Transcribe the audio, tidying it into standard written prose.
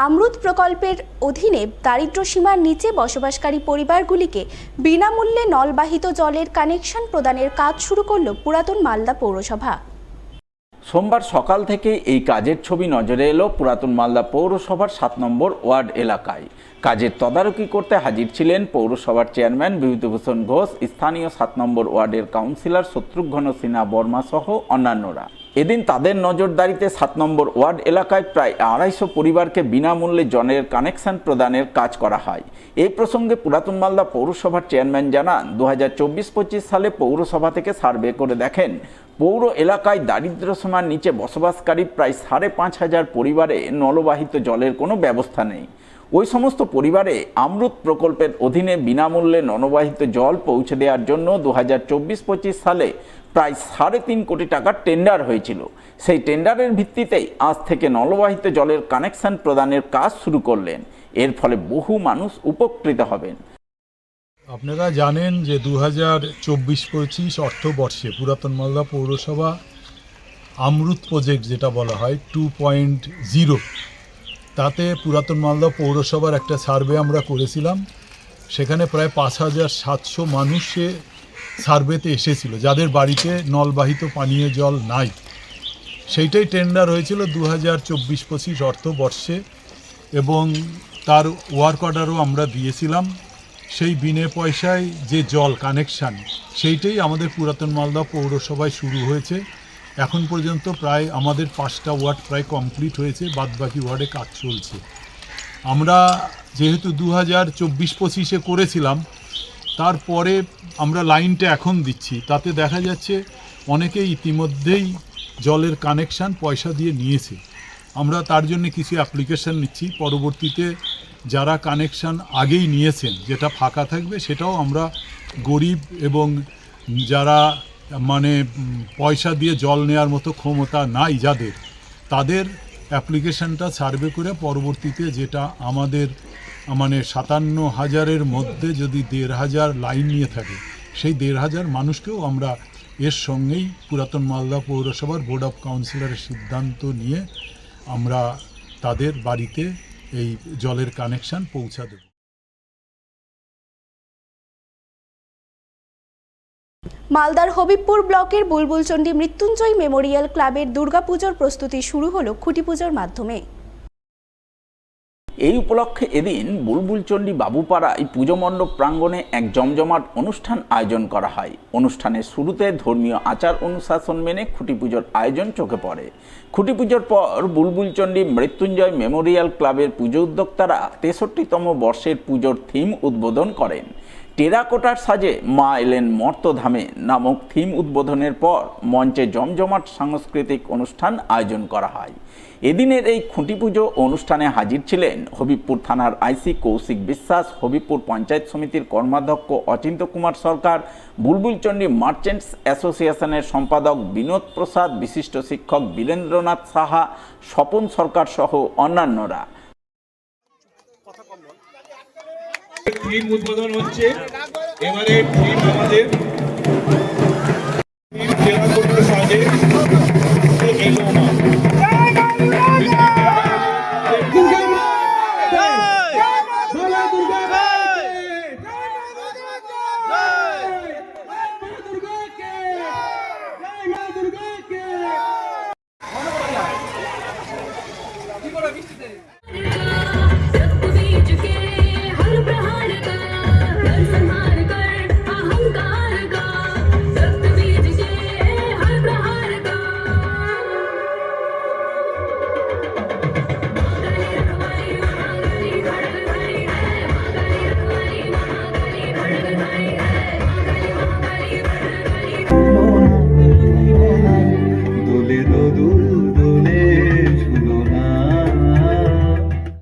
আমরুত প্রকল্পের অধীনে দারিদ্র্য সীমার নিচে বসবাসকারী পরিবারগুলিকে বিনামূল্যে নলবাহিত জলের কানেকশন প্রদানের কাজ শুরু করল পুরাতন মালদা পৌরসভা। সোমবার সকাল থেকে এই কাজের ছবি নজরে এলো পুরাতন মালদা পৌরসভার 7 নম্বর ওয়ার্ড এলাকায়। কাজের তদারকি করতে হাজির ছিলেন পৌরসভার চেয়ারম্যান বিভূতিভূষণ ঘোষ, স্থানীয় 7 নম্বর ওয়ার্ডের কাউন্সিলর শত্রুঘ্ন সিনহা বর্মা সহ অন্যান্যরা। এদিন তাদের নজরদারিতে 7 নম্বর ওয়ার্ড এলাকায় প্রায় 250 পরিবারকে বিনামূল্যে জলের কানেকশন প্রদানের কাজ করা হয়। এই প্রসঙ্গে পুরাতন মালদা পৌরসভার চেয়ারম্যান জানান, 2024-25 সালে পৌরসভা থেকে সার্ভে করে দেখেন পৌর এলাকায় দারিদ্র্য সীমার নিচে বসবাসকারী প্রায় 5,500 পরিবারে নলবাহিত জলের কোনো ব্যবস্থা নেই। ওই সমস্ত পরিবারে আমরুত প্রকল্পের অধীনে বিনামূল্যে নলবাহিত জল পৌঁছে দেওয়ার জন্য 2024-25 সালে প্রায় 3.5 কোটি টাকার টেন্ডার হয়েছিল। সেই টেন্ডারের ভিত্তিতেই আজ থেকে নলবাহিত জলের কানেকশন প্রদানের কাজ শুরু করলেন। এর ফলে বহু মানুষ উপকৃত হবেন। আপনারা জানেন যে 2024-25 অর্থবর্ষে পুরাতন মালদা পৌরসভা আমরুত প্রজেক্ট যেটা বলা হয় 2.0, তাতে পুরাতন মালদা পৌরসভার একটা সার্ভে আমরা করেছিলাম। সেখানে প্রায় 5,700 মানুষে সার্ভেতে এসেছিল যাদের বাড়িতে নলবাহিত পানীয় জল নাই। সেইটাই টেন্ডার হয়েছিল 2024-25 অর্থবর্ষে এবং তার ওয়ার্ক অর্ডারও আমরা দিয়েছিলাম। সেই বিনে পয়সায় যে জল কানেকশান সেইটাই আমাদের পুরাতন মালদা পৌরসভায় শুরু হয়েছে। এখন পর্যন্ত প্রায় আমাদের 5টা ওয়ার্ড প্রায় কমপ্লিট হয়েছে, বাদবাকি ওয়ার্ডে কাজ চলছে। আমরা যেহেতু 2024-25-এ করেছিলাম, তারপরে আমরা লাইনটা এখন দিচ্ছি, তাতে দেখা যাচ্ছে অনেকেই ইতিমধ্যেই জলের কানেকশান পয়সা দিয়ে নিয়েছে। আমরা তার জন্য কিছু অ্যাপ্লিকেশান নিচ্ছি, পরবর্তীতে যারা কানেকশান আগেই নিয়েছেন যেটা ফাঁকা থাকবে সেটাও আমরা গরিব এবং যারা পয়সা দিয়ে জল নেওয়ার মতো ক্ষমতা নাই যাদের, তাদের অ্যাপ্লিকেশানটা সার্ভে করে পরবর্তীতে যেটা আমাদের 57,000-এর মধ্যে যদি 1,500 লাইন নিয়ে থাকে, সেই 1,500 মানুষকেও আমরা এর সঙ্গেই পুরাতন মালদা পৌরসভার বোর্ড অফ কাউন্সিলরের সিদ্ধান্ত নিয়ে আমরা তাদের বাড়িতে এই জলের কানেকশন পৌঁছা দেব। মালদার হবিবপুর ব্লকের বুলবুলচন্ডী মৃত্যুঞ্জয় মেমোরিয়াল ক্লাবের দুর্গাপুজোর প্রস্তুতি শুরু হলো খুঁটি পুজোর মাধ্যমে। এই উপলক্ষে এদিন বুলবুলচন্ডী বাবুপাড়ায় পুজো মণ্ডপ প্রাঙ্গণে এক জমজমাট অনুষ্ঠান আয়োজন করা হয়। অনুষ্ঠানের শুরুতে ধর্মীয় আচার অনুশাসন মেনে খুঁটি পুজোর আয়োজন চোখে পড়ে। খুঁটি পুজোর পর বুলবুলচন্ডী মৃত্যুঞ্জয় মেমোরিয়াল ক্লাবের পুজো উদ্যোক্তারা 63তম বর্ষের পুজোর থিম উদ্বোধন করেন। টেরাকোটার সাজে মা এলেন মর্তধামে নামক থিম উদ্বোধনের পর মঞ্চে জমজমাট সাংস্কৃতিক অনুষ্ঠান আয়োজন করা হয়। এদিনের এই খুঁটি পুজো অনুষ্ঠানে হাজির ছিলেন হবিবপুর থানার আইসি কৌশিক বিশ্বাস, হবিবপুর পঞ্চায়েত সমিতির কর্মাধ্যক্ষ অচিন্ত কুমার সরকার, বুলবুলচন্ডী মার্চেন্টস অ্যাসোসিয়েশনের সম্পাদক বিনোদ প্রসাদ, বিশিষ্ট শিক্ষক বীরেন্দ্রনাথ সাহা, স্বপন সরকার সহ অন্যান্যরা। থিম উদ্বোধন হচ্ছে। এবারে থিম আমাদের টেরাকোটার সাজে এলো মা।